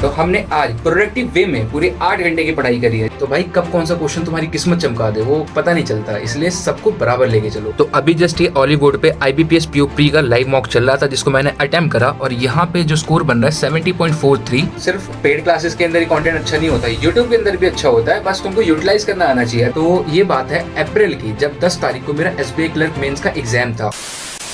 तो हमने आज प्रोडक्टिव वे में पूरी 8 घंटे की पढ़ाई करी है। तो भाई कब कौन सा क्वेश्चन तुम्हारी किस्मत चमका दे वो पता नहीं चलता, इसलिए सबको बराबर लेके चलो। तो अभी जस्ट ये ऑलीवुड पे IBPS PO प्री का लाइव मॉक चल रहा था जिसको मैंने अटेम्प्ट करा और यहाँ पे जो स्कोर बन रहा है 70.43। सिर्फ पेड क्लासेस के अंदर ही कंटेंट अच्छा नहीं होता, यूट्यूब के अंदर भी अच्छा होता है, बस तुमको यूटिलाइज करना आना चाहिए। तो ये बात है अप्रैल की, जब 10 तारीख को मेरा SBI क्लर्क मेंस का एग्जाम था।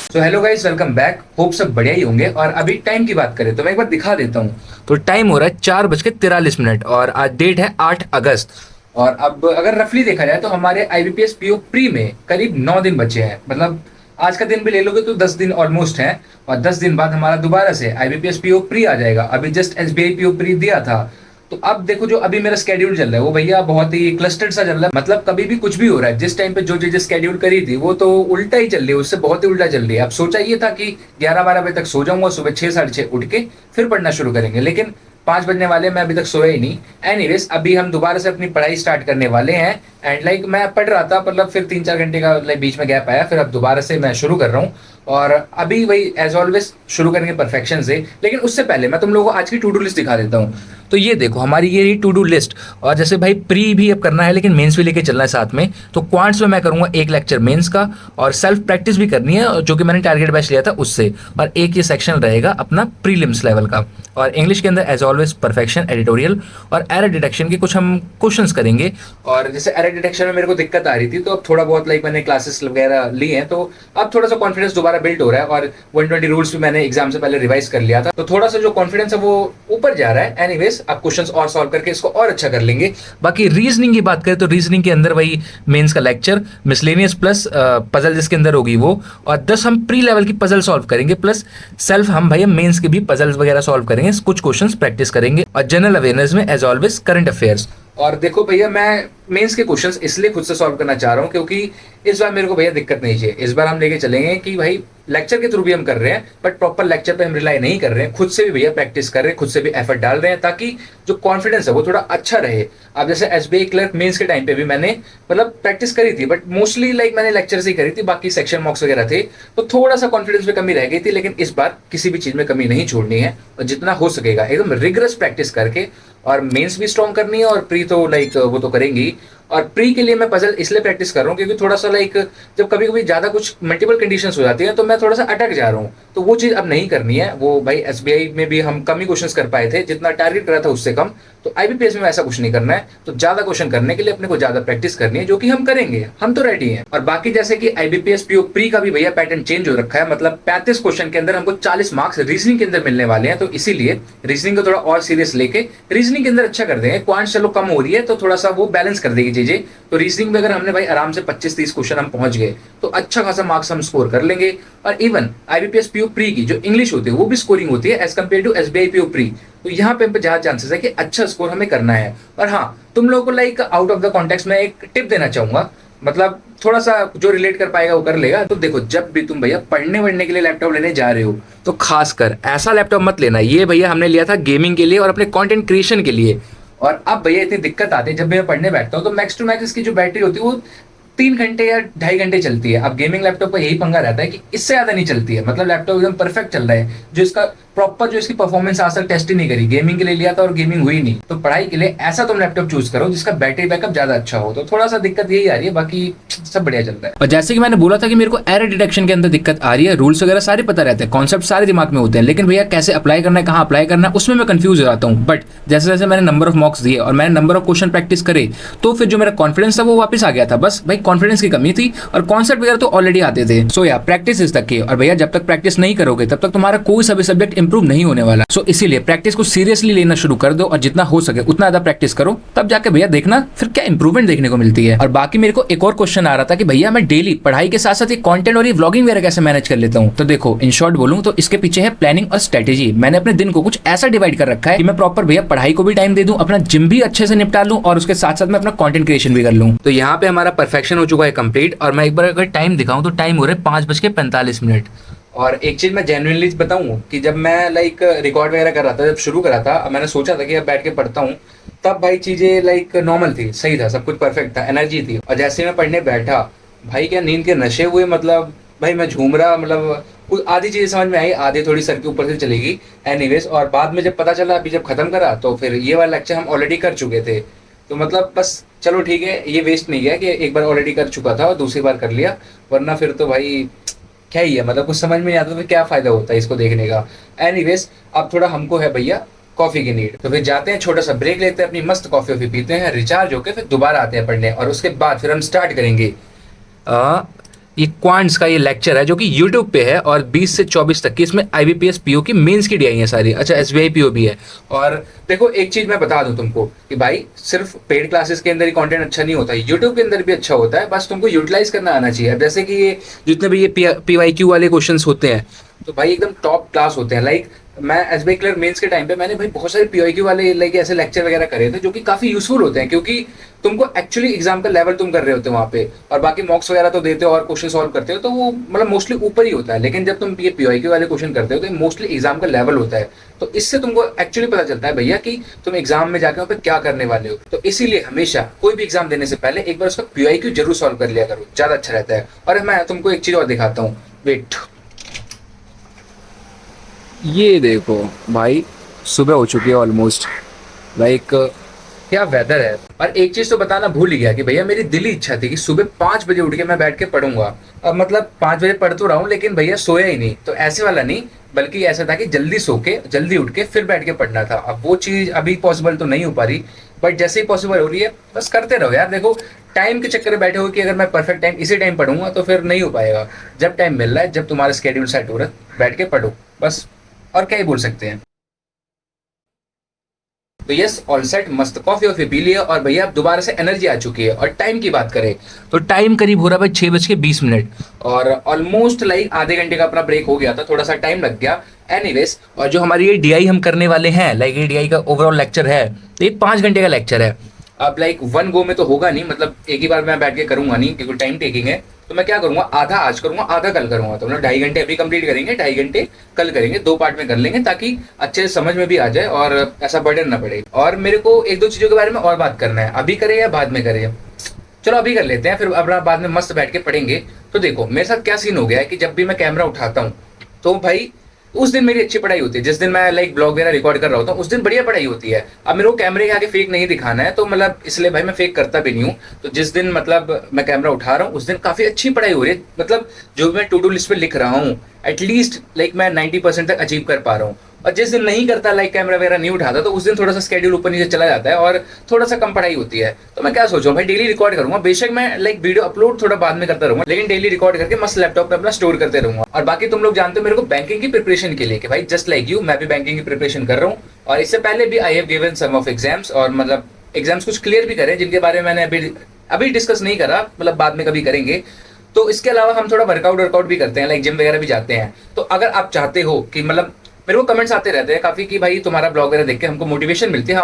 तो hello guys, welcome back. Hope सब बढ़िया ही होंगे। और अभी टाइम की बात करें तो मैं एक बार दिखा देता हूँ। तो टाइम हो रहा है 4:43 और आज डेट है 8 अगस्त। और अब अगर रफली देखा जाए तो हमारे IBPS PO प्री में करीब 9 दिन बचे हैं। मतलब आज का दिन भी ले लोगे तो 10 दिन ऑलमोस्ट है। और 10 दिन बाद हमारा दोबारा से IBPS PO प्री आ जाएगा। अभी जस्ट SBI PO प्री दिया था। तो अब देखो जो अभी मेरा स्केड्यूल चल रहा है वो भैया बहुत ही क्लस्टर्ड सा चल रहा है। मतलब कभी भी कुछ भी हो रहा है। जिस टाइम पे जो चीजें स्केड्यूल करी थी वो तो उल्टा ही चल रही है, उससे बहुत ही उल्टा चल रही है। अब सोचा ये था कि 11-12 बजे तक सो जाऊंगा, सुबह 6 साढ़े 6 उठ के फिर पढ़ना शुरू करेंगे, लेकिन 5 बजने वाले, मैं अभी तक सोया ही नहीं। एनीवेज अभी हम दोबारा से अपनी पढ़ाई स्टार्ट करने वाले हैं। एंड लाइक मैं पढ़ रहा था, मतलब फिर 3-4 घंटे का बीच में गैप आया, फिर अब दोबारा से मैं शुरू कर रहा हूँ। और अभी वही एज ऑलवेज शुरू करेंगे परफेक्शन से। लेकिन उससे पहले मैं तुम लोगों को आज की टू डू लिस्ट दिखा देता हूँ। तो ये देखो हमारी ये टू डू लिस्ट। और जैसे भाई प्री भी अब करना है लेकिन मेंस भी लेके चलना है साथ में। तो क्वांट्स में मैं करूंगा एक लेक्चर मेंस का और सेल्फ प्रैक्टिस भी करनी है जो कि मैंने टारगेट बैच लिया था उससे। और एक ये सेक्शन रहेगा अपना प्रीलिम्स लेवल का। और इंग्लिश के अंदर एज ऑलवेज परफेक्शन, एडिटोरियल और एरर डिटेक्शन के कुछ हम क्वेश्चंस करेंगे। और जैसे एरर डिटेक्शन में मेरे को दिक्कत आ रही थी तो अब थोड़ा बहुत मैंने क्लासेस वगैरह ली हैं, तो अब थोड़ा सा कॉन्फिडेंस दोबारा बिल्ड हो रहा है। और 120 रूल्स भी मैंने एग्जाम से पहले रिवाइज कर लिया था, तो थोड़ा सा जो कॉन्फिडेंस है वो ऊपर जा रहा है। एनीवेज अब क्वेश्चंस और सॉल्व करके इसको और अच्छा कर लेंगे। बाकी रीजनिंग की बात करें तो रीजनिंग के अंदर वही मेंस का लेक्चर, मिसलेनियस प्लस पजल जिसके अंदर होगी वो, और 10 हम प्री लेवल की पजल सॉल्व करेंगे, प्लस सेल्फ हम भैया मेंस के भी पजल्स वगैरह सॉल्व करेंगे, कुछ क्वेश्चंस प्रैक्टिस करेंगे। और जनरल अवेयरनेस में एज ऑलवेज करंट अफेयर्स। और देखो भैया मैं मेंस के क्वेश्चंस इसलिए खुद से सॉल्व करना चाह रहा हूँ क्योंकि इस बार मेरे को भैया दिक्कत नहीं चाहिए। इस बार हम लेके चलेंगे कि भाई लेक्चर के थ्रू भी हम कर रहे हैं बट प्रॉपर लेक्चर पे हम रिलाई नहीं कर रहे हैं, खुद से भी भैया प्रैक्टिस कर रहे हैं, खुद से भी एफर्ट डाल रहे हैं ताकि जो कॉन्फिडेंस है वो थोड़ा अच्छा रहे। अब जैसे SBI क्लर्क मेंस के टाइम पे भी मैंने मतलब प्रैक्टिस करी थी बट मोस्टली मैंने लेक्चर से ही करी थी, बाकी सेक्शन मॉक्स वगैरह थे तो थोड़ा सा कॉन्फिडेंस में कमी रह गई थी। लेकिन इस बार किसी भी चीज में कमी नहीं छोड़नी है और जितना हो सकेगा एकदम रिगरस प्रैक्टिस करके और मेंस भी स्ट्रॉन्ग करनी है और प्री तो वो तो करेंगी। और प्री के लिए मैं पजल इसलिए प्रैक्टिस कर रहा हूँ क्योंकि थोड़ा सा जब कभी कभी ज्यादा कुछ मल्टीपल कंडीशंस हो जाती हैं तो मैं थोड़ा सा अटक जा रहा हूँ, तो वो चीज अब नहीं करनी है। वो भाई SBI में भी हम कम ही क्वेश्चंस कर पाए थे, जितना टारगेट करा था उससे कम। तो IBPS में ऐसा कुछ नहीं करना है, तो ज्यादा क्वेश्चन करने के लिए अपने को ज्यादा प्रैक्टिस करनी है, जो कि हम करेंगे, हम तो रेडी हैं। और बाकी जैसे कि IBPS PO प्री का भी भैया पैटर्न चेंज हो रखा है। मतलब 35 क्वेश्चन के अंदर हमको 40 मार्क्स रीजनिंग के अंदर मिलने वाले हैं, तो इसीलिए रीजनिंग को थोड़ा और सीरियस लेके रीजनिंग के अंदर अच्छा कर देंगे। क्वांट्स चलो कम हो रही है तो थोड़ा सा वो बैलेंस कर देगी चीजें। तो रीजनिंग में अगर हमने भाई आराम से 25-30 क्वेश्चन हम पहुंच गए तो अच्छा खासा मार्क्स हम स्कोर कर लेंगे। और इवन IBPS PO प्री की जो इंग्लिश होती है वो भी स्कोरिंग होती है as compared to SBI PO pre. तो यहाँ पे ज्यादा चांसेस है कि अच्छा स्कोर हमें करना है। और हाँ, तुम लोगों को आउट ऑफ द कॉन्टेक्स्ट में एक टिप देना चाहूंगा, मतलब थोड़ा सा जो रिलेट कर पाएगा वो कर लेगा। तो देखो जब भी तुम भैया पढ़ने वढ़ने के लिए लैपटॉप लेने जा रहे हो तो खासकर ऐसा लैपटॉप मत लेना। ये भैया हमने लिया था गेमिंग के लिए और अपने कंटेंट क्रिएशन के लिए। और अब भैया इतनी दिक्कत आती है, जब मैं पढ़ने बैठता हूँ तो मैक्स टू मैक्स इसकी जो बैटरी होती है वो 3 घंटे या 2.5 घंटे चलती है। अब गेमिंग लैपटॉप का यही पंगा रहता है कि इससे ज्यादा नहीं चलती है। मतलब लैपटॉप एकदम परफेक्ट चल रहा है, जो इसका प्रॉपर जो इसकी परफॉर्मेंस आज तक टेस्ट ही नहीं करी, गेमिंग के लिए लिया था और गेमिंग हुई नहीं। तो पढ़ाई के लिए ऐसा तुम लैपटॉप चूज करो जिसका बैटरी बैकअप ज्यादा अच्छा हो। तो थोड़ा सा दिक्कत यही आ रही है, बाकी सब बढ़िया चल रहा है। और जैसे कि मैंने बोला था कि मेरे को एरर डिटेक्शन के अंदर दिक्कत आ रही है, रूल्स वगैरह सारे पता रहते हैं, कॉन्सेप्ट सारे दिमाग में होते हैं, लेकिन भैया कैसे अप्लाई करना है, कहाँ अप्लाई करना है, उसमें मैं कंफ्यूज हो जाता हूँ। बट जैसे जैसे मैंने नंबर ऑफ मॉक्स दिए और मैंने नंबर ऑफ क्वेश्चन प्रैक्टिस करे तो फिर जो मेरा कॉन्फिडेंस था वो वापस आ गया था। बस भाई कॉन्फिडेंस की कमी थी और कॉन्सेप्ट वगैरह तो ऑलरेडी आते थे। सो या प्रैक्टिस इज द की। और भैया जब तक प्रैक्टिस नहीं करोगे तब तक तुम्हारा कोई सभी सब्जेक्ट इंप्रूव नहीं होने वाला। सो इसीलिए प्रैक्टिस को सीरियसली लेना शुरू कर दो और जितना हो सके उतना ज्यादा प्रैक्टिस करो, तब जाके भैया देखना फिर क्या इंप्रूवमेंट देखने को मिलती है। और बाकी मेरे को एक और क्वेश्चन आ रहा था कि भैया मैं डेली पढ़ाई के साथ साथ ये कंटेंट और ये व्लॉगिंग वगैरह कैसे मैनेज कर लेता हूँ। तो देखो इन शॉर्ट बोलूं तो इसके पीछे है प्लानिंग और स्ट्रेटेजी। मैंने अपने दिन को कुछ ऐसा डिवाइड कर रखा है कि मैं प्रॉपर भैया पढ़ाई को भी टाइम दे दूं, अपना जिम भी अच्छे से निपटा लूं और उसके साथ साथ मैं अपना कंटेंट क्रिएशन भी कर लूं। तो यहाँ पे हमारा परफेक्शन हो चुका है कंप्लीट। और मैं एक बार अगर टाइम दिखाऊं तो टाइम हो रहा है 5:45। और एक चीज मैं जेन्युइनली बताऊं कि जब मैं रिकॉर्ड वगैरह कर रहा था, जब शुरू करा था, मैंने सोचा था कि अब बैठ के पढ़ता हूँ, तब भाई चीजें नॉर्मल थी, सही था, सब कुछ परफेक्ट था, एनर्जी थी। और जैसे मैं पढ़ने बैठा भाई क्या नींद के नशे हुए, मतलब भाई मैं झूम रहा, मतलब आधी चीजें समझ में आई, आधी थोड़ी सर के ऊपर से चलेगी। एनीवेज, और बाद में जब पता चला, अभी जब खत्म करा तो फिर ये वाला लेक्चर हम ऑलरेडी कर चुके थे। तो मतलब बस चलो ठीक है, ये वेस्ट नहीं गया कि एक बार ऑलरेडी कर चुका था और दूसरी बार कर लिया, वरना फिर तो भाई क्या ही है, मतलब कुछ समझ में नहीं आता तो फिर क्या फ़ायदा होता है इसको देखने का। एनीवेज, अब थोड़ा हमको है भैया कॉफ़ी की नीड, तो फिर जाते हैं, छोटा सा ब्रेक लेते हैं, अपनी मस्त कॉफ़ी वॉफ़ी पीते हैं, रिचार्ज होकर फिर दोबारा आते हैं पढ़ने, और उसके बाद फिर हम स्टार्ट करेंगे ये क्वांट्स का ये लेक्चर है जो कि यूट्यूब पे है, और 20 से 24 तक की इसमें IBPS PO की मेंस की डीआई है सारी। अच्छा, SBI PO भी है। और देखो एक चीज़ मैं बता दूं तुमको कि भाई सिर्फ पेड क्लासेस के अंदर ही कंटेंट अच्छा नहीं होता, यूट्यूब के अंदर भी अच्छा होता है, बस तुमको यूटिलाइज करना आना चाहिए। अब जैसे कि ये जितने भी ये PYQ वाले क्वेश्चन होते हैं तो भाई एकदम टॉप क्लास होते हैं। लाइक मैं SBI क्लर्क मेंस के टाइम पे मैंने भाई बहुत सारे PYQ वाले लाइक ऐसे लेक्चर वगैरह करे थे जो कि काफ़ी यूजफुल होते हैं, क्योंकि तुमको एक्चुअली एग्जाम का लेवल तुम कर रहे होते हो वहाँ पे, और बाकी मॉक्स वगैरह तो देते हो और क्वेश्चन सॉल्व करते हो, तो वो मतलब मोस्टली ऊपर ही होता है। लेकिन जब तुम ये PYQ वाले क्वेश्चन करते हो तो मोस्टली एग्जाम का लेवल होता है, तो इससे तुमको एक्चुअली पता चलता है भैया कि तुम एग्जाम में जाकर वहाँ पे क्या करने वाले हो। तो इसीलिए हमेशा कोई भी एग्जाम देने से पहले एक बार उसका PYQ जरूर सॉल्व कर लिया करो, ज़्यादा अच्छा रहता है। और मैं तुमको एक चीज़ और दिखाता हूँ, वेट, ये देखो भाई, सुबह हो चुकी है ऑलमोस्ट, लाइक क्या वेदर है। और एक चीज तो बताना भूल ही गया कि भैया मेरी दिली इच्छा थी कि सुबह 5 बजे उठ के मैं बैठ के पढ़ूंगा। अब मतलब 5 बजे पढ़ तो रहा हूँ, लेकिन भैया सोया ही नहीं, तो ऐसे वाला नहीं, बल्कि ऐसा था कि जल्दी सो के जल्दी उठ के फिर बैठ के पढ़ना था। अब वो चीज अभी पॉसिबल तो नहीं हो पा रही, बट जैसे ही पॉसिबल हो रही है बस करते रहो यार। देखो टाइम के चक्कर में बैठे हो कि अगर मैं परफेक्ट टाइम इसी टाइम पढ़ूंगा तो फिर नहीं हो पाएगा। जब टाइम मिल रहा है, जब तुम्हारा स्केड्यूल सेट हो रहा है, बैठ के पढ़ो बस, और क्या ही बोल सकते हैं। तो यस, ऑल सेट, मस्त कॉफी वॉफी पी लिया, और भैया अब दोबारा से एनर्जी आ चुकी है। और टाइम की बात करें तो टाइम करीब हो रहा है 6:20, और ऑलमोस्ट लाइक आधे घंटे का अपना ब्रेक हो गया था, थोड़ा सा टाइम लग गया। एनीवेज, और जो हमारी ये DI हम करने वाले हैं, लाइक ये DI का ओवरऑल लेक्चर है, तो ये 5 घंटे का लेक्चर है। अब लाइक वन गो में तो होगा नहीं, मतलब एक ही बार मैं बैठ के करूंगा नहीं, क्योंकि टाइम टेकिंग है। तो मैं क्या करूंगा, आधा आज करूंगा, आधा कल करूंगा, तो मतलब 2.5 घंटे अभी कंप्लीट करेंगे, 2.5 घंटे कल करेंगे, 2 पार्ट में कर लेंगे, ताकि अच्छे से समझ में भी आ जाए और ऐसा बर्डन ना पड़े। और मेरे को एक दो चीज़ों के बारे में और बात करना है, अभी करें या बाद में करें? चलो अभी कर लेते हैं, फिर अपना बाद में मस्त बैठ के पढ़ेंगे। तो देखो मेरे साथ क्या सीन हो गया है कि जब भी मैं कैमरा उठाता हूँ तो भाई उस दिन मेरी अच्छी पढ़ाई होती है, जिस दिन मैं लाइक ब्लॉग वगैरह रिकॉर्ड कर रहा होता हूँ उस दिन बढ़िया पढ़ाई होती है। अब मेरे को कैमरे के आगे फेक नहीं दिखाना है, तो मतलब इसलिए भाई मैं फेक करता भी नहीं हूँ। तो जिस दिन मतलब मैं कैमरा उठा रहा हूँ उस दिन काफ़ी अच्छी पढ़ाई हो रही है, मतलब जो मैं टू डू लिस्ट पे लिख रहा हूँ एटलीस्ट लाइक मैं 90% तक अचीव कर पा रहा हूँ। और जिस दिन नहीं करता, लाइक कैमरा वगैरह नहीं उठाता, तो उस दिन थोड़ा सा स्केड्यूल ऊपर नीचे चला जाता है और थोड़ा सा कम पढ़ाई होती है। तो मैं क्या सोच रहा हूँ भाई, डेली रिकॉर्ड करूंगा, बेशक मैं लाइक वीडियो अपलोड थोड़ा बाद में करता रहूंगा, लेकिन डेली रिकॉर्ड करके मस्त लैपटॉप पे अपना स्टोर करते रहूंगा। और बाकी तुम लोग जानते हो मेरे को बैंकिंग की प्रिपरेशन के लिए कि भाई जस्ट लाइक यू मैं भी बैंकिंग की प्रिपरेशन कर रहा हूँ, और इससे पहले भी I have given some of exams, और मतलब एग्जाम्स कुछ क्लियर भी करे जिनके बारे में मैंने अभी डिस्कस नहीं करा, मतलब बाद में कभी करेंगे। तो इसके अलावा हम थोड़ा वर्कआउट भी करते हैं, लाइक जिम वगैरह भी जाते हैं। तो अगर आप चाहते हो कि मतलब मेरे को कमेंट्स आते रहते हैं काफ़ी कि भाई तुम्हारा ब्लॉग वगैरह देख के हमको मोटिवेशन मिलती है,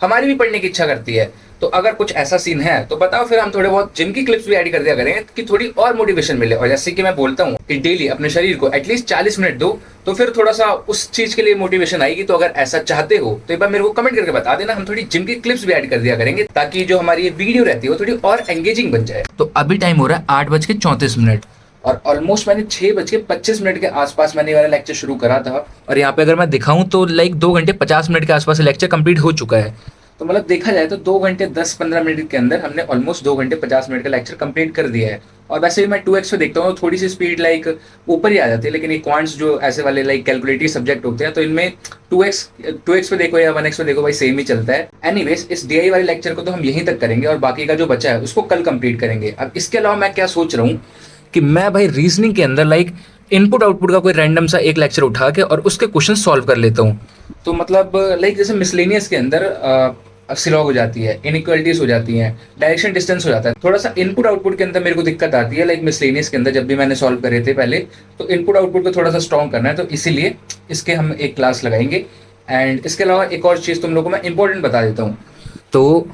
हमारी भी पढ़ने की इच्छा करती है, तो अगर कुछ ऐसा सीन है तो बताओ, फिर हम थोड़े बहुत जिम की क्लिप्स भी ऐड कर दिया करेंगे कि थोड़ी और मोटिवेशन मिले। और जैसे कि मैं बोलता हूँ कि डेली अपने शरीर को एटलीस्ट 40 मिनट दो, तो फिर थोड़ा सा उस चीज़ के लिए मोटिवेशन आएगी। तो अगर ऐसा चाहते हो तो एक बार मेरे को कमेंट करके बता देना, हम थोड़ी जिम की क्लिप्स भी ऐड कर दिया करेंगे, ताकि जो हमारी ये वीडियो रहती है वो थोड़ी और एंगेजिंग बन जाए। तो अभी टाइम हो रहा है 8:34, और ऑलमोस्ट मैंने 6:25 के आसपास मैंने ये वाला लेक्चर शुरू करा था, और यहाँ पे अगर मैं दिखाऊं तो लाइक 2 घंटे 50 मिनट के आसपास लेक्चर कंप्लीट हो चुका है। तो मतलब देखा जाए तो 2 घंटे 10-15 मिनट के अंदर हमने ऑलमोस्ट 2 घंटे 50 मिनट का लेक्चर कंप्लीट कर दिया है। और वैसे भी मैं 2x पे देखता हूँ, थोड़ी सी स्पीड लाइक ऊपर ही आ जाती है, लेकिन ये क्वांट्स जो ऐसे वाले लाइक कैलकुलेटिव सब्जेक्ट होते हैं तो इनमें 2x पे देखो या 1x पे देखो भाई सेम ही चलता है। एनीवेज, इस DI वाले लेक्चर को तो हम यहीं तक करेंगे, और बाकी का जो बचा है उसको कल कंप्लीट करेंगे। अब इसके अलावा मैं क्या सोच रहा हूँ कि मैं भाई रीजनिंग के अंदर लाइक इनपुट आउटपुट का कोई रैंडम सा एक लेक्चर उठा के और उसके क्वेश्चन सॉल्व कर लेता हूँ। तो मतलब लाइक जैसे मिसलेनियस के अंदर सिलॉग हो जाती है, इनइक्वालिटीज हो जाती हैं, डायरेक्शन डिस्टेंस हो जाता है, थोड़ा सा इनपुट आउटपुट के अंदर मेरे को दिक्कत आती है। लाइक मिसलेनियस के अंदर जब भी मैंने सॉल्व करे थे पहले, तो इनपुट आउटपुट को थोड़ा सा स्ट्रॉन्ग करना है, तो इसीलिए इसके हम एक क्लास लगाएंगे। एंड इसके अलावा एक और चीज़ तुम लोगों को मैं इंपॉर्टेंट बता देता हूँ। तो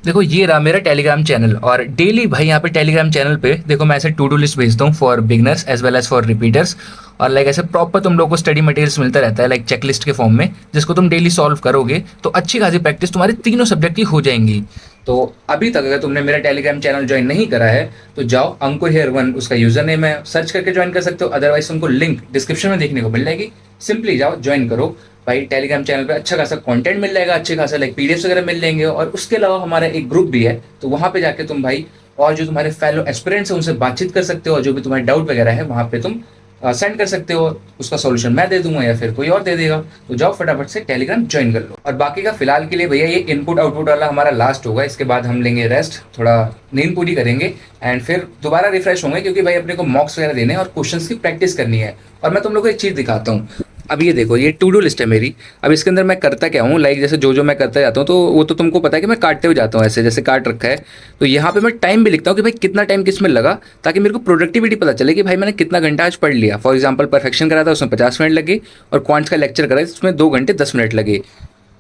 देखो ये रहा मेरा टेलीग्राम चैनल और डेली भाई यहाँ पे टेलीग्राम चैनल पे देखो मैं ऐसे टू डू लिस्ट भेजता हूँ for beginners as well as for repeaters और लाइक ऐसे प्रॉपर तुम लोग को स्टडी मटेरियल्स मिलता रहता है लाइक चेकलिस्ट के फॉर्म में जिसको तुम डेली सॉल्व करोगे तो अच्छी खासी प्रैक्टिस तुम्हारी तीनों सब्जेक्ट की हो जाएंगी। तो अभी तक अगर तुमने मेरा टेलीग्राम चैनल ज्वाइन नहीं करा है तो जाओ अंकुर हेयर वन उसका यूजर नेम है, सर्च करके ज्वाइन कर सकते हो, अदरवाइज तुमको लिंक डिस्क्रिप्शन में देखने को मिल जाएगी, सिंपली जाओ ज्वाइन करो भाई। टेलीग्राम चैनल पे अच्छा खासा कंटेंट मिल जाएगा, अच्छे खासा लाइक पीडीएफ वगैरह मिल जाएंगे और उसके अलावा हमारा एक ग्रुप भी है तो वहाँ पे जाके तुम भाई और जो तुम्हारे फेलो एस्पिरेंट्स हैं उनसे बातचीत कर सकते हो और जो भी तुम्हारे डाउट वगैरह है वहाँ पे तुम सेंड कर सकते हो, उसका सॉल्यूशन मैं दे दूंगा या फिर कोई और दे देगा। तो जाओ फटाफट से टेलीग्राम ज्वाइन कर लो। और बाकी का फिलहाल के लिए भैया ये इनपुट आउटपुट वाला हमारा लास्ट होगा, इसके बाद हम लेंगे रेस्ट, थोड़ा नींद पूरी करेंगे एंड फिर दोबारा रिफ्रेश होंगे क्योंकि भाई अपने को मॉक्स वगैरह देने हैं और क्वेश्चंस की प्रैक्टिस करनी है। और मैं तुम लोग को एक चीज़ दिखाता हूँ, अब ये देखो ये टू डू लिस्ट है मेरी। अब इसके अंदर मैं करता क्या हूँ, लाइक जैसे जो मैं करता जाता हूँ तो वो तो तुमको पता है कि मैं काटते हुए जाता हूँ ऐसे जैसे काट रखा है। तो यहाँ पे मैं टाइम भी लिखता हूँ कि भाई कितना टाइम किस में लगा ताकि मेरे को प्रोडक्टिविटी पता चले कि भाई मैंने कितना घंटा आज पढ़ लिया। फॉर एग्जाम्पल परफेक्शन करा था उसमें 50 मिनट लगे और क्वांट्स का लेक्चर करा उसमें 2 घंटे 10 मिनट लगे।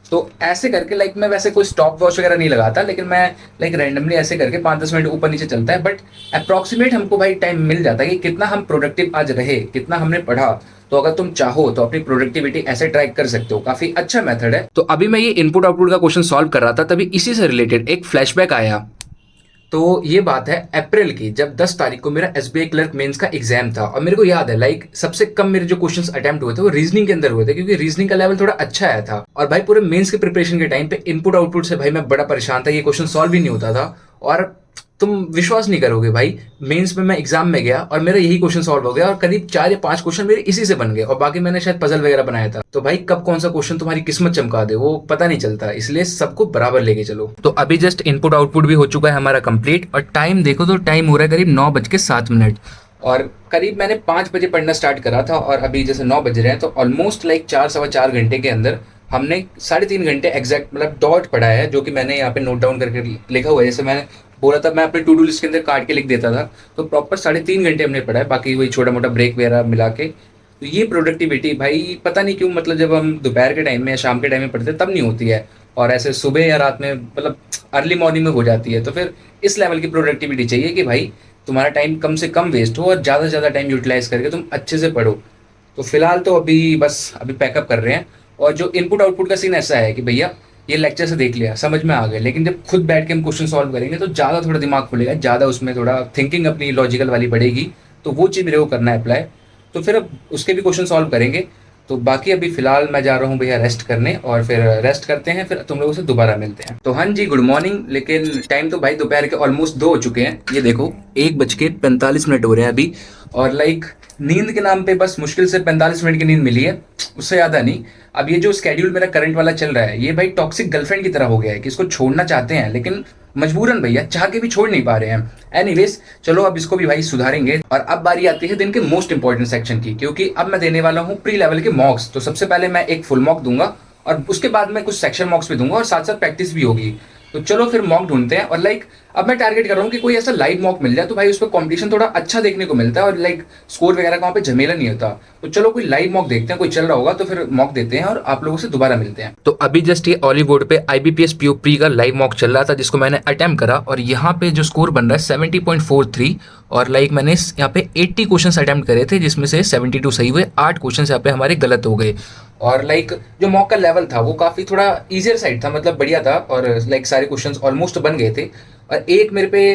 तो ऐसे करके लाइक मैं वैसे कोई स्टॉप वॉच वगैरह नहीं लगाता लेकिन मैं लाइक रैंडमली ऐसे करके 5-10 मिनट ऊपर नीचे चलता है, बट अप्रॉक्सीमेट हमको भाई टाइम मिल जाता है कि कितना हम प्रोडक्टिव आज रहे, कितना हमने पढ़ा। तो अगर तुम चाहो तो अपनी प्रोडक्टिविटी ऐसे ट्रैक कर सकते हो, काफी अच्छा मेथड है। तो अभी मैं ये इनपुट आउटपुट का क्वेश्चन सॉल्व कर रहा था तभी इसी से रिलेटेड एक फ्लैशबैक आया। तो ये बात है अप्रैल की, जब 10 तारीख को मेरा एसबीआई क्लर्क मेंस का एग्जाम था और मेरे को याद है लाइक सबसे कम मेरे जो क्वेश्चंस अटेम्प्ट हुए थे वो रीजनिंग के अंदर हुए थे क्योंकि रीजनिंग का लेवल थोड़ा अच्छा आया था। और भाई पूरे मेंस के प्रिपरेशन के टाइम पे इनपुट आउटपुट से भाई मैं बड़ा परेशान था, ये क्वेश्चन सॉल्व ही नहीं होता था। और तुम विश्वास नहीं करोगे भाई, मेंस में मैं एग्जाम में गया और मेरा यही क्वेश्चन सॉल्व हो गया और करीब 4 या 5 क्वेश्चन मेरे इसी से बन गए और बाकी मैंने शायद पजल वगैरह बनाया था। तो भाई कब कौन सा क्वेश्चन तुम्हारी किस्मत चमका दे वो पता नहीं चलता, इसलिए सबको बराबर लेके चलो। तो अभी जस्ट इनपुट आउटपुट भी हो चुका है हमारा कंप्लीट और टाइम देखो तो टाइम हो रहा है करीब 9:07 और करीब मैंने 5 बजे पढ़ना स्टार्ट करा था और अभी जैसे 9 बज रहे हैं तो ऑलमोस्ट लाइक 4-4.25 घंटे के अंदर हमने 3.5 घंटे एग्जैक्ट मतलब डॉट पढ़ा है, जो कि मैंने यहाँ पे नोट डाउन करके लिखा हुआ है। जैसे मैंने बोला था मैं अपने टू डू लिस्ट के अंदर काट के लिख देता था, तो प्रॉपर 3.5 घंटे हमने पढ़ा है, बाकी वही छोटा मोटा ब्रेक वगैरह मिला के। तो ये प्रोडक्टिविटी भाई पता नहीं क्यों मतलब जब हम दोपहर के टाइम में या शाम के टाइम में पढ़ते हैं तब नहीं होती है और ऐसे सुबह या रात में मतलब अर्ली मॉर्निंग में हो जाती है। तो फिर इस लेवल की प्रोडक्टिविटी चाहिए कि भाई तुम्हारा टाइम कम से कम वेस्ट हो और ज़्यादा से ज़्यादा टाइम यूटिलाइज करके तुम अच्छे से पढ़ो। तो फिलहाल तो अभी पैकअप कर रहे हैं और जो इनपुट आउटपुट का सीन ऐसा है कि भैया ये लेक्चर से देख लिया समझ में आ गए, लेकिन जब खुद बैठ के हम क्वेश्चन सॉल्व करेंगे तो ज़्यादा थोड़ा दिमाग खुलेगा, ज़्यादा उसमें थोड़ा थिंकिंग अपनी लॉजिकल वाली बढ़ेगी। तो वो चीज़ मेरे को करना है अप्लाई, तो फिर अब उसके भी क्वेश्चन सॉल्व करेंगे। तो बाकी अभी फिलहाल मैं जा रहा हूँ भैया रेस्ट करने और फिर रेस्ट करते हैं, फिर तुम लोगों से दोबारा मिलते हैं। तो हाँ जी गुड मॉर्निंग, लेकिन टाइम तो भाई दोपहर के ऑलमोस्ट 2 हो चुके हैं। ये देखो 1:45 हो रहे हैं अभी और लाइक नींद के नाम पे बस मुश्किल से 45 मिनट की नींद मिली है, उससे ज़्यादा नहीं। अब ये जो स्केड्यूल मेरा करंट वाला चल रहा है ये भाई टॉक्सिक गर्लफ्रेंड की तरह हो गया है कि इसको छोड़ना चाहते हैं लेकिन मजबूरन भैया चाह के भी छोड़ नहीं पा रहे हैं। एनीवेज चलो अब इसको भी भाई सुधारेंगे। और अब बारी आती है दिन के मोस्ट इंपॉर्टेंट सेक्शन की, क्योंकि अब मैं देने वाला हूँ प्री लेवल के मॉक्स। तो सबसे पहले मैं एक फुल मॉक दूंगा और उसके बाद मैं कुछ सेक्शन मॉक्स भी दूंगा और साथ साथ प्रैक्टिस भी होगी। तो चलो फिर मॉक ढूंढते हैं। और लाइक अब मैं टारगेट कर रहा हूँ कि कोई ऐसा लाइव मॉक मिल जाए तो भाई उस पर कॉम्पिटिशन थोड़ा अच्छा देखने को मिलता है और लाइक स्कोर वगैरह का वहाँ पे झमेला नहीं होता। तो चलो कोई लाइव मॉक देखते हैं, कोई चल रहा होगा तो फिर मॉक देते हैं और आप लोगों से दोबारा मिलते हैं। तो अभी जस्ट ये ऑलीवुड पे IBPS PO प्री का लाइव मॉक चल रहा था जिसको मैंने अटेम्प्ट करा और यहाँ पे जो स्कोर बन रहा है 70.43 और लाइक मैंने यहाँ पे 80 क्वेश्चन अटेम्प्ट करे थे जिसमें से 72 सही हुए, 8 क्वेश्चन यहाँ पे हमारे गलत हो गए। और लाइक जो मॉक का लेवल था वो काफ़ी थोड़ा ईजियर साइड था, मतलब बढ़िया था और लाइक सारे क्वेश्चंस ऑलमोस्ट बन गए थे। और एक मेरे पे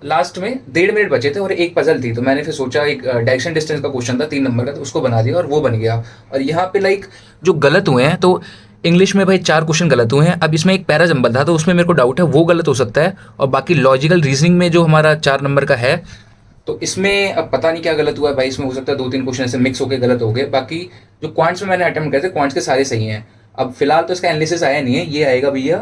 लास्ट में 1.5 मिनट बचे थे और एक पजल थी, तो मैंने फिर सोचा एक डायरेक्शन डिस्टेंस का क्वेश्चन था 3 नंबर का, तो उसको बना दिया और वो बन गया। और यहाँ पे लाइक जो गलत हुए हैं तो इंग्लिश में भाई 4 क्वेश्चन गलत हुए हैं। अब इसमें एक पैरा जंबल था तो उसमें मेरे को डाउट है वो गलत हो सकता है, और बाकी लॉजिकल रीजनिंग में जो हमारा 4 नंबर का है तो इसमें अब पता नहीं क्या गलत हुआ है भाई, इसमें हो सकता है 2-3 क्वेश्चन ऐसे मिक्स होकर गलत हो गए। बाकी जो क्वांट्स में मैंने अटेम्प्ट करे थे क्वांट्स के सारे सही हैं। अब फिलहाल तो इसका एनालिसिस आया नहीं है, ये आएगा भैया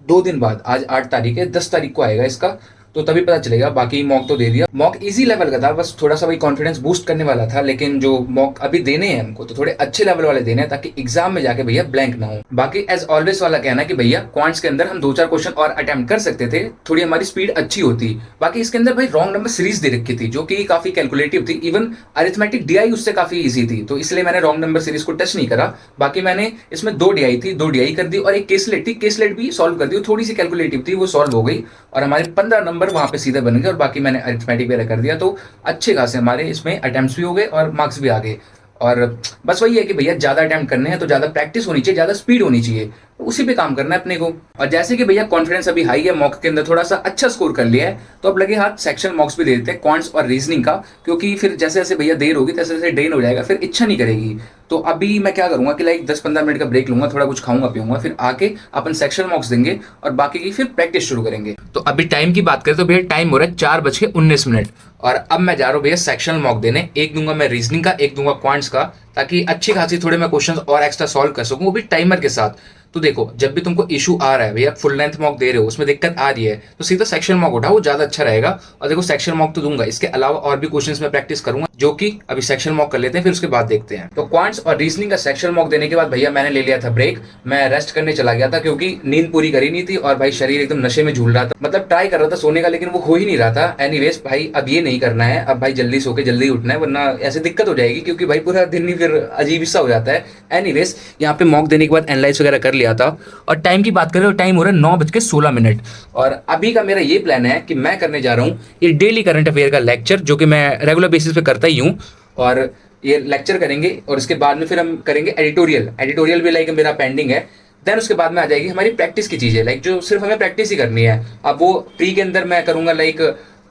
2 दिन बाद, आज 8 तारीख है, 10 तारीख को आएगा इसका। तो तभी पता चलेगा। बाकी मॉक तो दे दिया, मॉक इजी लेवल का था, बस थोड़ा सा वही कॉन्फिडेंस बूस्ट करने वाला था। लेकिन जो मॉक अभी देने हैं हमको तो थोड़े अच्छे लेवल वाले देने हैं, ताकि एग्जाम में जाके भैया ब्लैंक ना हो। बाकी एज ऑलवेज वाला कहना है कि भैया क्वांट्स के अंदर हम 2-4 क्वेश्चन और अटेम्प्ट कर सकते थे, थोड़ी हमारी स्पीड अच्छी होती। बाकी इसके अंदर भाई रॉन्ग नंबर सीरीज दे रखी थी, जो कि काफी कैलकुलेटिव थी। इवन अरिथमेटिक डीआई उससे काफी इजी थी, तो इसलिए मैंने रॉन्ग नंबर सीरीज को टच नहीं करा। बाकी मैंने इसमें 2 डीआई थी, 2 डीआई कर दी और एक केसलेट थी, केसलेट भी सॉल्व कर दी, थोड़ी सी कैलकुलेटिव थी, वो सॉल्व हो गई और हमारे 15 नंबर वहां पे सीधे बन गए। और बाकी मैंने अरिथमेटिक वगैरह कर दिया, तो अच्छे खासे हमारे इसमें अटेम्प्ट्स भी हो गए और मार्क्स भी आ गए। और बस वही है कि भैया ज्यादा अटेम्प्ट करने हैं तो ज्यादा प्रैक्टिस होनी चाहिए, ज्यादा स्पीड होनी चाहिए, तो उसी पे काम करना है अपने को। और जैसे कि भैया कॉन्फिडेंस अभी हाई है, मॉक के अंदर थोड़ा सा अच्छा स्कोर कर लिया है, तो अब लगे हाथ सेक्शन मॉक्स भी दे देते हैं क्वांट्स और रीजनिंग का, क्योंकि फिर जैसे जैसे भैया देर होगी तैसे जैसे ड्रेन हो जाएगा, फिर इच्छा नहीं करेगी। तो अभी मैं क्या करूंगा कि लाइक 10-15 मिनट का ब्रेक लूंगा, थोड़ा कुछ खाऊंगा पीऊंगा, फिर आके अपन सेक्शन मॉक्स देंगे और बाकी की फिर प्रैक्टिस शुरू करेंगे। तो अभी टाइम की बात करें तो भैया टाइम हो रहा है 4:19 और अब मैं जा रहा हूँ भैया सेक्शनल मॉक देने। एक दूंगा मैं रीजनिंग का, एक दूंगा क्वांट्स का, ताकि अच्छी खासी थोड़े मैं क्वेश्चन और एक्स्ट्रा सॉल्व कर सकूं, वो भी टाइमर के साथ। तो देखो, जब भी तुमको इशू आ रहा है भैया, फुल लेंथ मॉक दे रहे हो उसमें दिक्कत आ रही है, तो सीधा सेक्शन मॉक उठाओ, वो ज्यादा अच्छा रहेगा। और देखो सेक्शन मॉक तो दूंगा, इसके अलावा और भी क्वेश्चंस में प्रैक्टिस करूंगा, जो कि अभी सेक्शन मॉक कर लेते हैं, फिर उसके बाद देखते हैं। तो क्वांट्स और रीजनिंग का सेक्शन मॉक देने के बाद भैया मैंने ले लिया था ब्रेक, मैं रेस्ट करने चला गया था, क्योंकि नींद पूरी करी नहीं थी और भाई शरीर एकदम नशे में झूल रहा था। मतलब ट्राई कर रहा था सोने का, लेकिन वो हो ही नहीं रहा था। एनीवेज भाई अब ये नहीं करना है, अब भाई जल्दी सो के जल्दी उठना है, वरना ऐसे दिक्कत हो जाएगी, क्योंकि भाई पूरा दिन ही फिर अजीब सा हो जाता है। एनीवेज यहाँ पे मॉक देने के बाद एनालाइज वगैरह कर लिया था। और टाइम की बात करें तो टाइम हो रहा है 9:16 और अभी का मेरा ये प्लान है कि मैं करने जा रहा हूँ ये डेली करंट अफेयर का लेक्चर, जो कि मैं रेगुलर बेसिस पे करता ही हूँ। और ये लेक्चर करेंगे और इसके बाद में फिर हम करेंगे एडिटोरियल भी लाइक मेरा पेंडिंग है। देन उसके बाद में आ जाएगी हमारी प्रैक्टिस की चीजें, लाइक जो सिर्फ हमें प्रैक्टिस ही करनी है। अब वो प्री के अंदर मैं करूंगा लाइक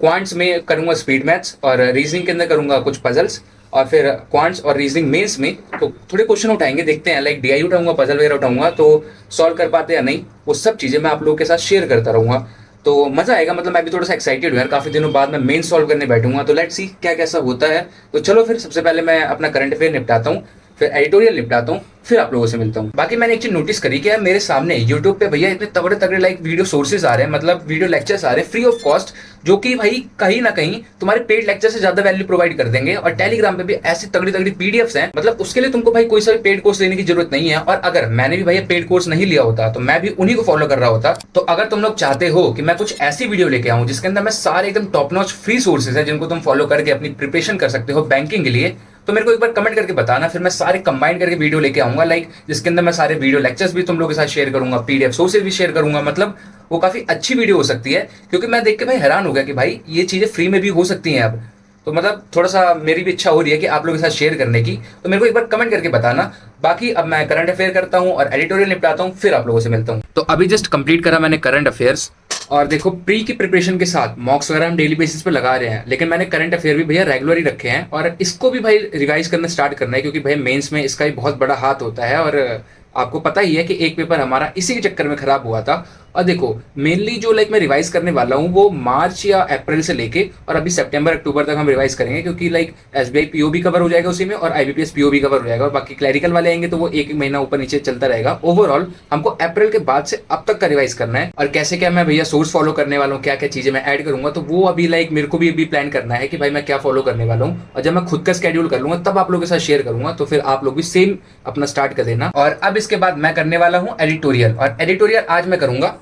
क्वांट्स में करूंगा स्पीड मैथ्स, और रीजनिंग के अंदर करूंगा कुछ पजल्स, और फिर क्वांट्स और रीजनिंग मेंस में तो थोड़े क्वेश्चन उठाएंगे, देखते हैं लाइक डीआई उठाऊंगा, पजल वगैरह उठाऊंगा, तो सॉल्व कर पाते या नहीं, वो सब चीजें मैं आप लोगों के साथ शेयर करता रहूंगा। तो मजा आएगा, मतलब मैं भी थोड़ा सा एक्साइटेड हूँ यार, काफी दिनों बाद मैं मेन सॉल्व करने बैठूंगा, तो लेट्स सी क्या कैसा होता है। तो चलो फिर सबसे पहले मैं अपना करंट अफेयर निपटाता हूँ, फिर एडिटोरियल निपटाता हूँ, फिर आप लोगों से मिलता हूँ। बाकी मैंने एक चीज नोटिस करी कि यार मेरे सामने यूट्यूब पे भैया इतने तगड़े तगड़े लाइक वीडियो सोर्सेज आ रहे हैं, मतलब वीडियो लेक्चर्स आ रहे हैं फ्री ऑफ कॉस्ट, जो कि भाई कहीं ना कहीं तुम्हारे पेड लेक्चर से ज्यादा वैल्यू प्रोवाइड कर देंगे। और टेलीग्राम पे भी ऐसी तगड़ी तगड़ी पीडीएफ्स हैं, मतलब उसके लिए तुमको भाई कोई सा भी पेड कोर्स लेने की जरूरत नहीं है। और अगर मैंने भी भैया पेड कोर्स नहीं लिया होता तो मैं भी उन्हीं को फॉलो कर रहा होता। तो अगर तुम लोग चाहते हो कि मैं कुछ ऐसी वीडियो लेके आऊं जिसके अंदर मैं सारे एकदम टॉप नॉच फ्री सोर्सेज है, जिनको तुम फॉलो करके अपनी प्रिपरेशन कर सकते हो बैंकिंग के लिए, तो मेरे को एक बार कमेंट करके बताना, फिर मैं सारे कंबाइन करके वीडियो लेके आऊंगा, लाइक जिसके अंदर मैं सारे वीडियो लेक्चर्स भी तुम लोगों के साथ शेयर करूंगा, पीडीएफ सोर्सेज भी शेयर करूंगा। मतलब वो काफी अच्छी वीडियो हो सकती है, क्योंकि मैं देख के भाई हैरान हो गया कि भाई ये चीजें फ्री में भी हो सकती हैं अब। तो मतलब थोड़ा सा मेरी भी इच्छा हो रही है कि आप लोगों के साथ शेयर करने की, तो मेरे को एक बार कमेंट करके बताना। बाकी अब मैं करंट अफेयर करता हूँ और एडिटोरियल निपटाता हूँ, फिर आप लोगों से मिलता हूँ। तो अभी जस्ट कंप्लीट करा मैंने करंट अफेयर्स, और देखो प्री की प्रिपरेशन के साथ मॉक्स वगैरह हम डेली बेसिस पे लगा रहे हैं, लेकिन मैंने करंट अफेयर भी भैया रेगुलर ही रखे हैं, और इसको भी भाई रिवाइज करना स्टार्ट करना है, क्योंकि भाई मेंस में इसका भी बहुत बड़ा हाथ होता है। और आपको पता ही है कि एक पेपर हमारा इसी के चक्कर में खराब हुआ था। और देखो मेनली जो लाइक मैं रिवाइज करने वाला हूँ वो मार्च या अप्रैल से लेके और अभी सितंबर अक्टूबर तक हम रिवाइज करेंगे, क्योंकि लाइक एसबीआई पीओ भी कवर हो जाएगा उसी में, और आईबीपीएस पीओ भी कवर हो जाएगा, और बाकी क्लैरिकल वाले आएंगे तो वो एक महीना ऊपर नीचे चलता रहेगा। ओवरऑल हमको अप्रैल के बाद से अब तक का रिवाइज करना है, और कैसे क्या मैं भैया सोर्स फॉलो करने वाला हूँ, क्या क्या चीजें मैं ऐड करूंगा, तो वो अभी लाइक मेरे को भी अभी प्लान करना है कि भाई मैं क्या फॉलो करने वाला हूँ। और जब मैं खुद का स्केड्यूल कर लूंगा तब आप लोगों के साथ शेयर करूंगा, तो फिर आप लोग भी सेम अपना स्टार्ट कर देना। और अब इसके बाद मैं करने वाला हूँ एडिटोरियल, और एडिटोरियल आज मैं करूंगा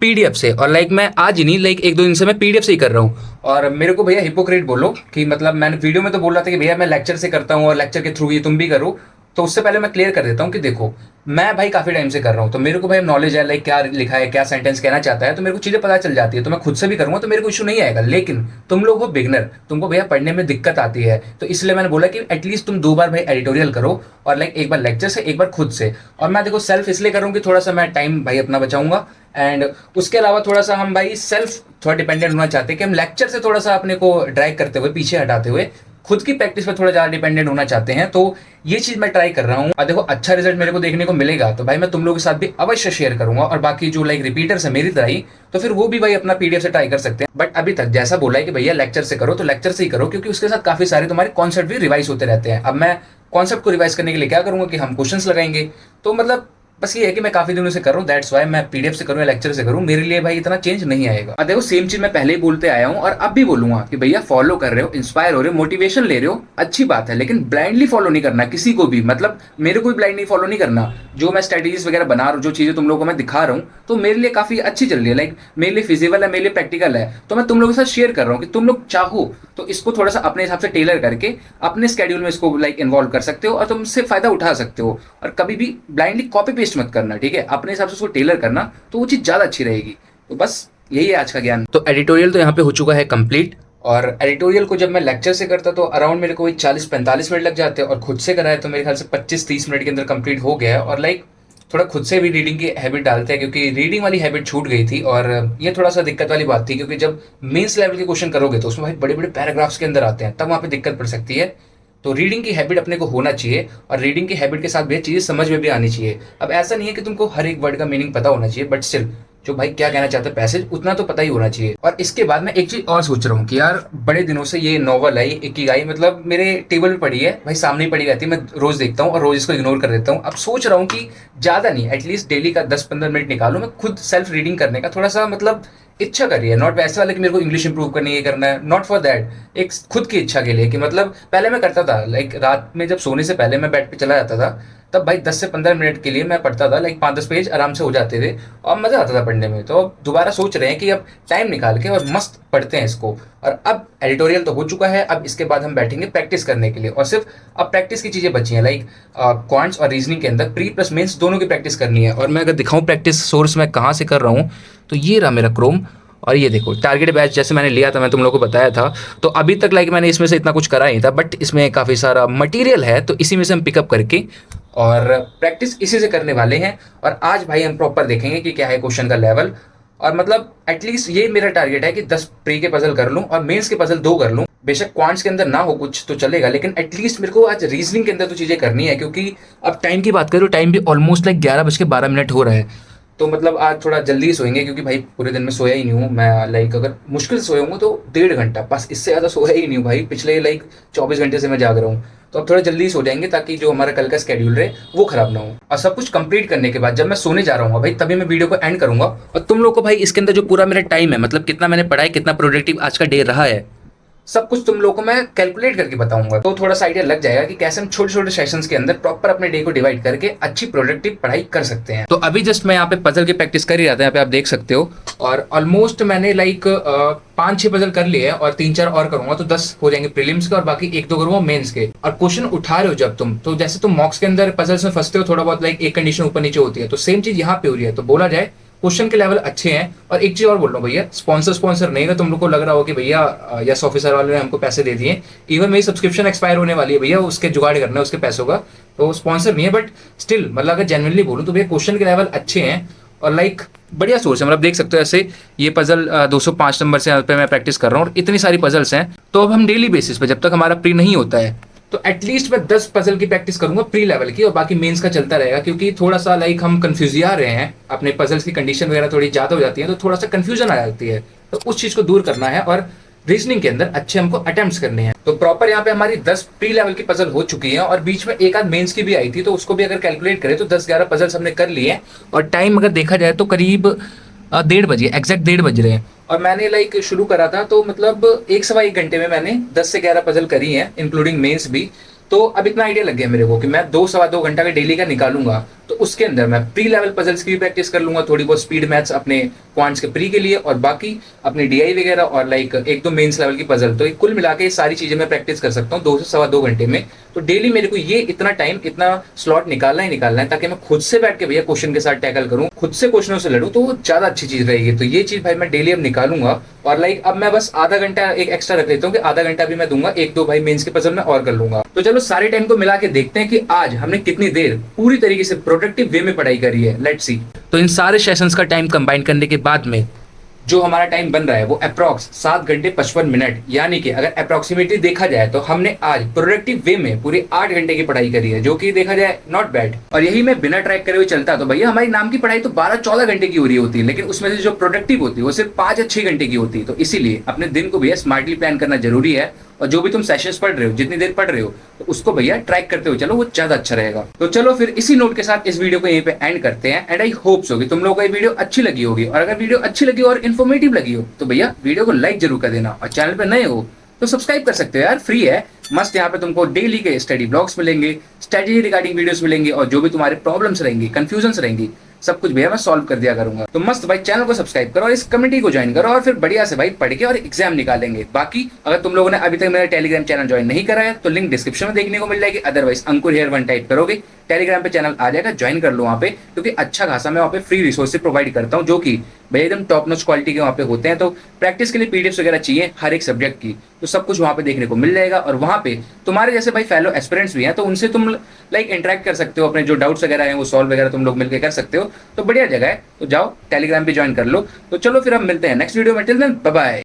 पीडीएफ से, और लाइक मैं आज ही नहीं लाइक 1-2 दिन से मैं पीडीएफ से ही कर रहा हूँ। और मेरे को भैया हिपोक्रेट बोलो कि मतलब मैंने वीडियो में तो बोल रहा था कि भैया मैं लेक्चर से करता हूँ और लेक्चर के थ्रू ये तुम भी करो, तो उससे पहले मैं क्लियर कर देता हूँ कि देखो मैं भाई काफी टाइम से कर रहा हूँ, तो मेरे को भाई नॉलेज है लाइक क्या लिखा है, क्या सेंटेंस कहना चाहता है, तो मेरे को चीजें पता चल जाती है, तो मैं खुद से भी करूंगा तो मेरे को इशू नहीं आएगा। लेकिन तुम लोग हो बिगनर, तुमको भैया पढ़ने में दिक्कत आती है, तो इसलिए मैंने बोला कि एटलीस्ट तुम 2 बार भाई एडिटोरियल करो, और लाइक एक बार लेक्चर से एक बार खुद से। और मैं देखो सेल्फ इसलिए करूँगी थोड़ा सा मैं टाइम भाई अपना बचाऊंगा, एंड उसके अलावा थोड़ा सा हम भाई सेल्फ थोड़ा डिपेंडेंट होना चाहते हैं कि हम लेक्चर से थोड़ा सा अपने को ड्रैग करते हुए पीछे हटाते हुए खुद की प्रैक्टिस पे थोड़ा ज्यादा डिपेंडेंट होना चाहते हैं। तो ये चीज मैं ट्राई कर रहा हूँ, और देखो अच्छा रिजल्ट मेरे को देखने को मिलेगा तो भाई मैं तुम लोगों के साथ भी अवश्य शेयर करूंगा। और बाकी जो लाइक रिपीटर्स है मेरी तरह ही, तो फिर वो भी भाई अपना पीडीएफ से ट्राई कर सकते हैं। बट अभी तक जैसा बोला है कि भैया लेक्चर से करो, तो लेक्चर से ही करो, क्योंकि उसके साथ काफी सारे तुम्हारे कॉन्सेप्ट भी रिवाइज होते रहते हैं। अब मैं कॉन्सेप्ट को रिवाइज करने के लिए क्या करूंगा कि हम क्वेश्चंस लगाएंगे, तो मतलब बस ये है कि मैं काफी दिनों से कर रहा हूँ, दैट्स वाई मैं पीडीएफ से करूँ या लेक्चर से करूँ, मेरे लिए भाई इतना चेंज नहीं आएगा। और देखो सेम चीज मैं पहले ही बोलते आया हूँ और अब भी बोलूंगा कि भैया फॉलो कर रहे हो, इंस्पायर हो रहे हो, मोटिवेशन ले रहे हो, अच्छी बात है, लेकिन ब्लाइंडली फॉलो नहीं करना किसी को भी। मतलब मेरे को भी ब्लाइंडली फॉलो नहीं करना। जो मैं स्ट्रेटेजीज वगैरह बना रहा हूँ, जो चीजें तुम लोगों को मैं दिखा रहा हूँ, तो मेरे लिए काफी अच्छी चल रही है, लाइक मेरे लिए फिजिबल है, मेरे लिए प्रैक्टिकल है, तो मैं तुम लोगों के साथ शेयर कर रहा हूँ कि तुम लोग चाहो तो इसको थोड़ा सा अपने हिसाब से टेलर करके अपने स्केड्यूल में इसको लाइक इन्वॉल्व कर सकते हो और तुम इससे फायदा उठा सकते हो। और कभी भी ब्लाइंडली कॉपी पेस्ट मत करना, ठीक है, अपने हिसाब से उसको टेलर करना, तो वो चीज ज्यादा अच्छी रहेगी। तो बस यही है आज का ज्ञान। तो एडिटोरियल तो यहाँ पे हो चुका है कंप्लीट, और एडिटोरियल को जब मैं लेक्चर से करता तो अराउंड मेरे को 40-45 मिनट लग जाते हैं, और खुद से कराए तो मेरे ख्याल से 25-30 मिनट के अंदर कंप्लीट हो गया है। और लाइक थोड़ा खुद से भी रीडिंग की हैबिट डालते हैं, क्योंकि रीडिंग वाली हैबिट छूट गई थी, और ये थोड़ा सा दिक्कत वाली बात थी, क्योंकि जब मेंस लेवल के क्वेश्चन करोगे तो उसमें भाई बड़े बड़े पैराग्राफ्स के अंदर आते हैं, तब वहाँ पे दिक्कत पड़ सकती है। तो रीडिंग की हैबिट अपने को होना चाहिए, और रीडिंग की हैबिट के साथ भी चीजें समझ में भी आनी चाहिए। अब ऐसा नहीं है कि तुमको हर एक वर्ड का मीनिंग पता होना चाहिए, बट स्टिल जो भाई क्या कहना चाहता है पैसेज उतना तो पता ही होना चाहिए। और इसके बाद मैं एक चीज और सोच रहा हूँ कि यार बड़े दिनों से ये नॉवल आई इकिगाई, मतलब मेरे टेबल पे पड़ी है भाई, सामने ही पड़ी रहती है, मैं रोज देखता हूँ और रोज इसको इग्नोर कर देता हूँ। अब सोच रहा हूँ कि ज्यादा नहीं, एटलीस्ट डेली का 10-15 मिनट निकालूं मैं खुद सेल्फ रीडिंग करने का, थोड़ा सा मतलब इच्छा करिए, नॉट वैसे वाले कि मेरे को इंग्लिश इंप्रूव करनी है, करना है, नॉट फॉर दैट, एक खुद की इच्छा के लिए कि मतलब पहले मैं करता था लाइक रात में जब सोने से पहले मैं बेड पे चला जाता था, तब भाई 10 से 15 मिनट के लिए मैं पढ़ता था, लाइक 5-10 पेज आराम से हो जाते थे और मजा आता था पढ़ने में। तो अब दोबारा सोच रहे हैं कि अब टाइम निकाल के और मस्त पढ़ते हैं इसको। और अब एडिटोरियल तो हो चुका है, अब इसके बाद हम बैठेंगे प्रैक्टिस करने के लिए, और सिर्फ अब प्रैक्टिस की चीजें बची हैं, लाइक क्वांट्स और रीजनिंग के अंदर प्री प्लस मेंस दोनों की प्रैक्टिस करनी है। और मैं अगर दिखाऊं प्रैक्टिस सोर्स मैं कहाँ से कर रहा हूँ, तो ये रहा मेरा क्रोम, और ये देखो टारगेट बैच जैसे मैंने लिया था, मैं तुम लोगों को बताया था। तो अभी तक लाइक मैंने इसमें से इतना कुछ करा नहीं था, बट इसमें काफ़ी सारा मटेरियल है, तो इसी में से हम पिकअप करके और प्रैक्टिस इसी से करने वाले हैं। और आज भाई हम प्रॉपर देखेंगे कि क्या है क्वेश्चन का लेवल, और मतलब एटलीस्ट ये मेरा टारगेट है कि 10 प्री के पजल कर लूँ और मेंस के पजल 2 कर लूँ। बेशक क्वांट्स के अंदर ना हो कुछ तो चलेगा, लेकिन एटलीस्ट मेरे को आज रीजनिंग के अंदर तो चीज़ें करनी है, क्योंकि अब टाइम की बात करूँ, टाइम भी ऑलमोस्ट लाइक 11:12 हो रहा है। तो मतलब आज थोड़ा जल्दी सोएंगे, क्योंकि भाई पूरे दिन में सोया ही नहीं हूँ मैं, लाइक अगर मुश्किल से सोया हूँ तो 1.5 घंटा, बस इससे ज़्यादा सोया ही नहीं हूँ भाई, पिछले लाइक 24 घंटे से मैं जाग रहा हूँ। तो अब थोड़ा जल्दी सो जाएंगे ताकि जो हमारा कल का स्केड्यूल रहे वो खराब ना हो। और सब कुछ कंप्लीट करने के बाद जब मैं सोने जा रहा हूँ भाई, तभी मैं वीडियो को एंड करूंगा, और तुम लोग को भाई इसके अंदर जो पूरा मेरा टाइम है, मतलब कितना मैंने पढ़ा है, कितना प्रोडक्टिव आज का डे रहा है, सब कुछ तुम लोगों को मैं कैलकुलेट करके बताऊंगा। तो थोड़ा सा आइडिया लग जाएगा कि कैसे हम छोटे छोटे सेशंस के अंदर प्रॉपर अपने डे को डिवाइड करके अच्छी प्रोडक्टिव पढ़ाई कर सकते हैं। तो अभी जस्ट मैं यहाँ पे पजल की प्रैक्टिस कर ही रहा था, यहाँ पे आप देख सकते हो, और ऑलमोस्ट मैंने लाइक 5-6 पजल कर लिए हैं, और 3-4 और करूंगा तो 10 हो जाएंगे प्रीलिम्स के, और बाकी 1-2 करूंगा मेंस के। और क्वेश्चन उठा रहे हो जब तुम, तो जैसे तुम मॉक्स के अंदर पजल्स में फंसते हो थोड़ा बहुत, लाइक एक कंडीशन ऊपर नीचे होती है, तो सेम चीज यहाँ पे हो रही है। तो बोला जाए क्वेश्चन के लेवल अच्छे हैं। और एक चीज और बोल रहा हूँ भैया, स्पॉन्सर नहीं है, तुम लोग को लग रहा हो कि भैया यस ऑफिसर वाले ने हमको पैसे दे दिए, इवन मेरी सब्सक्रिप्शन एक्सपायर होने वाली है भैया, उसके जुगाड़ करना है उसके पैसों का, तो स्पॉन्सर नहीं है, बट स्टिल मतलब अगर जेन्युइनली बोलूँ तो भैया क्वेश्चन के लेवल अच्छे हैं, और लाइक बढ़िया सोर्स है। मतलब देख सकते हो ऐसे ये पजल 205 नंबर से यहाँ पे मैं प्रैक्टिस कर रहा हूँ, और इतनी सारी पजल्स हैं। तो अब हम डेली बेसिस पे जब तक हमारा प्री नहीं होता है, तो एटलीस्ट मैं 10 पजल की प्रैक्टिस करूंगा प्री लेवल की, और बाकी मेंस का चलता रहेगा, क्योंकि थोड़ा सा लाइक हम कंफ्यूज आ रहे हैं, अपने पजल्स की कंडीशन वगैरह थोड़ी ज्यादा हो जाती है, तो थोड़ा सा कंफ्यूजन आ जाती है, तो उस चीज को दूर करना है, और रीजनिंग के अंदर अच्छे हमको अटेम्प्ट्स करने हैं। तो प्रॉपर यहाँ पे हमारी 10 प्री लेवल की पजल हो चुकी है, और बीच में एक आध मेंस की भी आई थी, तो उसको भी अगर कैलकुलेट करें तो 10-11 पजल्स हमने कर लिए हैं। और टाइम अगर देखा जाए तो करीब 1:30 बजे, एग्जैक्ट 1:30 बज रहे हैं, और मैंने लाइक शुरू करा था तो मतलब 1-1.25 घंटे में मैंने 10 से 11 पजल करी हैं, इंक्लूडिंग मेंस भी। तो अब इतना आइडिया लग गया मेरे को कि मैं 2-2.25 घंटा का डेली का निकालूंगा, तो उसके अंदर मैं प्री लेवल पजल्स की भी प्रैक्टिस कर लूंगा, थोड़ी बहुत स्पीड मैथ्स अपने क्वांट्स के प्री के लिए, और बाकी अपने डीआई वगैरह, और लाइक 1-2 मेंस लेवल की पजल। तो कुल मिला के सारी चीजें मैं प्रैक्टिस कर सकता हूँ 2 से 2.25 घंटे में। तो डेली मेरे को ये इतना टाइम, इतना स्लॉट निकालना ही निकालना है, ताकि मैं खुद से बैठ के भैया क्वेश्चन के साथ टैकल करूँ, खुद से क्वेश्चनों से लड़ूँ, तो वो ज्यादा अच्छी चीज रहेगी। तो ये चीज भाई मैं डेली अब निकालूंगा, और लाइक अब मैं बस आधा घंटा एक एक्स्ट्रा रख लेता हूँ कि आधा घंटा भी मैं दूंगा, 1-2 भाई मेंस के पजल में और कर लूंगा। तो चलो सारे टाइम को मिला के देखते हैं कि आज हमने कितनी देर पूरी तरीके से प्रोडक्टिव वे में पढ़ाई करी है। Let's see. तो इन सारे सेशंस का टाइम कंबाइन करने के बाद में जो हमारा टाइम बन रहा है वो अप्रॉक्स 7 घंटे 55 मिनट, यानी कि अगर अप्रॉक्सीमेटली देखा जाए तो हमने आज प्रोडक्टिव वे में पूरे 8 घंटे की पढ़ाई करी है, जो कि देखा जाए नॉट बैड। और यही मैं बिना ट्रैक करे हुए चलता तो भैया हमारी नाम की पढ़ाई तो 12-14 घंटे की हो रही होती है, लेकिन उसमें से जो प्रोडक्टिव होती है वो सिर्फ 5 या 6 घंटे की होती है। तो इसीलिए अपने दिन को भैया स्मार्टली प्लान करना जरूरी है, और जो भी तुम सेशंस पढ़ रहे हो, जितनी देर पढ़ रहे हो, तो उसको भैया ट्रैक करते हुए चलो, वो ज्यादा अच्छा रहेगा। तो चलो फिर इसी नोट के साथ इस वीडियो को यहीं पे एंड करते हैं। एंड आई होप सो कि तुम लोगों को ये वीडियो अच्छी लगी होगी, और अगर वीडियो अच्छी लगी और इन्फॉर्मेटिव लगी हो तो भैया वीडियो को लाइक जरूर कर देना, और चैनल पे नए हो तो सब्सक्राइब कर सकते हो यार, फ्री है मस्त। यहाँ पे तुमको डेली के स्टडी ब्लॉग्स मिलेंगे, स्ट्रेटेजी रिगार्डिंग वीडियोस मिलेंगे, और जो भी तुम्हारे प्रॉब्लम्स रहेंगी, कंफ्यूजन्स रहेंगी, सब कुछ भैया मैं सॉल्व कर दिया करूंगा। तो मस्त भाई चैनल को सब्सक्राइब करो और इस कम्युनिटी को ज्वाइन करो, और फिर बढ़िया से भाई पढ़ के और एग्जाम निकालेंगे। बाकी अगर तुम लोगों ने अभी तक मेरा टेलीग्राम चैनल ज्वाइन नहीं करा है तो लिंक डिस्क्रिप्शन में देखने को मिल जाएगी, अदरवाइज अंकुर हेयर 1 टाइप करोगे, टेलीग्राम पे चैनल आ जाएगा, ज्वाइन कर लो वहाँ पे, क्योंकि अच्छा खासा मैं वहाँ पे फ्री रिसोर्सेज प्रोवाइड करता हूँ, जो कि भैया एकदम टॉप नॉच क्वालिटी के वहाँ पे होते हैं। तो प्रैक्टिस के लिए पीडीएफ वगैरह चाहिए हर एक सब्जेक्ट की, तो सब कुछ वहाँ पे देखने को मिल जाएगा। और वहाँ पे तुम्हारे जैसे भाई फेलो एस्पिरेंट्स भी हैं, तो उनसे तुम लाइक इंटरेक्ट कर सकते हो, अपने जो डाउट्स वगैरह हैं वो सॉल्व वगैरह तुम लोग मिलकर कर सकते हो। तो बढ़िया जगह है, तो जाओ टेलीग्राम पे ज्वाइन कर लो। तो चलो फिर हम मिलते हैं नेक्स्ट वीडियो में, टिल देन बाय बाय।